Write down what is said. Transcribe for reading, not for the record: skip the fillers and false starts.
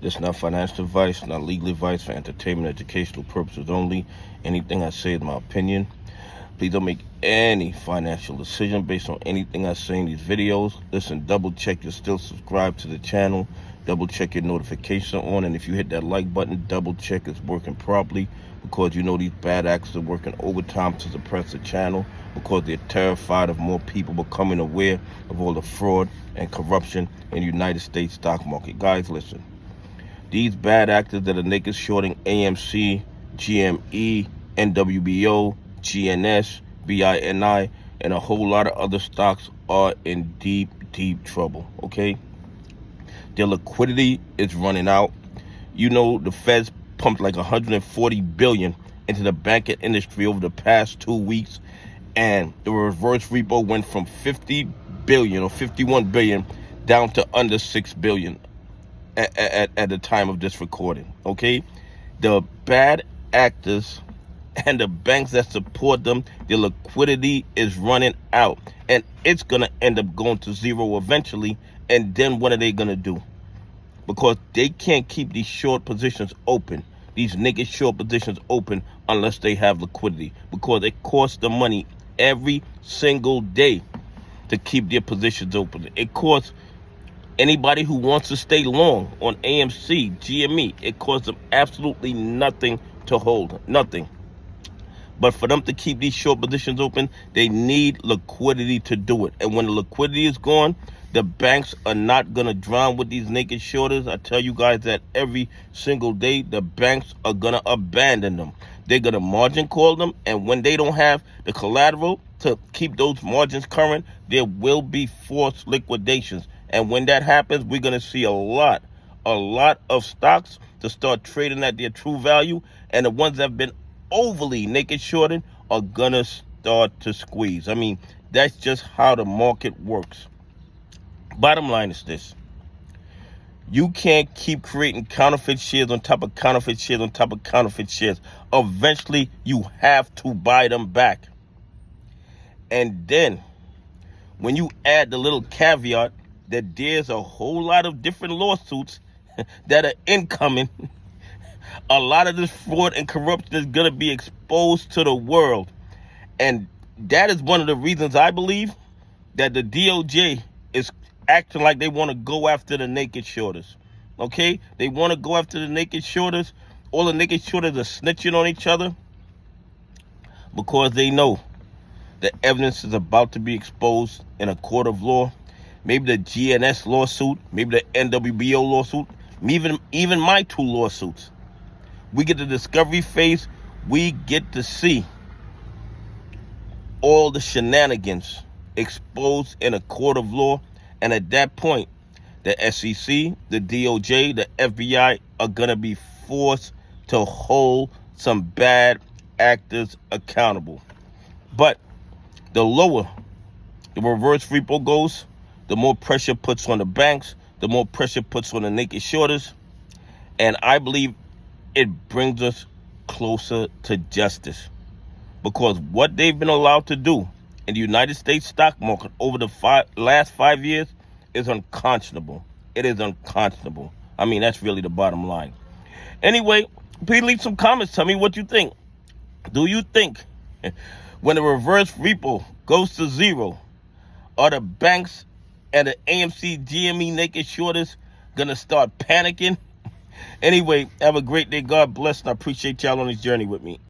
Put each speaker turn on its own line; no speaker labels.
This is not financial advice, not legal advice, for entertainment, educational purposes only. Anything I say is my opinion. Please don't make any financial decision based on anything I say in these videos. Listen, double check you're still subscribed to the channel. Double check your notification on, and if you hit that like button, double check it's working properly, because you know these bad actors are working overtime to suppress the channel, because they're terrified of more people becoming aware of all the fraud and corruption in the United States stock market. Guys, listen. These bad actors that are naked shorting AMC, GME, NWBO, GNS, BINI, and a whole lot of other stocks are in deep, deep trouble, okay? Their liquidity is running out. You know, the Feds pumped like 140 billion into the banking industry over the past 2 weeks, and the reverse repo went from 50 billion or 51 billion down to under 6 billion at the time of this recording, okay? The bad actors and the banks that support them, their liquidity is running out, and it's gonna end up going to zero eventually. And then what are they gonna do? Because they can't keep these short positions open, these naked short positions open, unless they have liquidity, because it costs them money every single day to keep their positions open. It costs anybody who wants to stay long on AMC, GME, it costs them absolutely nothing to hold, nothing. But for them to keep these short positions open, they need liquidity to do it. And when the liquidity is gone, the banks are not going to drown with these naked shorters. I tell you guys that every single day, the banks are going to abandon them. They're going to margin call them. And when they don't have the collateral to keep those margins current, there will be forced liquidations. And when that happens, we're going to see a lot of stocks to start trading at their true value. And the ones that have been overly naked shorted are gonna start to squeeze. I mean, that's just how the market works. Bottom line is this: you can't keep creating counterfeit shares on top of counterfeit shares on top of counterfeit shares. Eventually, you have to buy them back. And then, when you add the little caveat that there's a whole lot of different lawsuits that are incoming, a lot of this fraud and corruption is going to be exposed to the world. And that is one of the reasons I believe that the DOJ is acting like they want to go after the naked shorters. Okay? They want to go after the naked shorters. All the naked shorters are snitching on each other because they know the evidence is about to be exposed in a court of law. Maybe the GNS lawsuit, maybe the NWBO lawsuit, even my 2 lawsuits. We get the discovery phase. We get to see all the shenanigans exposed in a court of law. And at that point, the SEC, the DOJ, the FBI are going to be forced to hold some bad actors accountable. But the lower the reverse repo goes, the more pressure puts on the banks, the more pressure puts on the naked shorters. And I believe it brings us closer to justice, because what they've been allowed to do in the United States stock market over the last 5 years is unconscionable. It is unconscionable. I mean, that's really the bottom line. Anyway, please leave some comments. Tell me what you think. Do you think when the reverse repo goes to zero, are the banks and the AMC GME naked shorters gonna start panicking? Anyway, have a great day. God bless, and I appreciate y'all on this journey with me.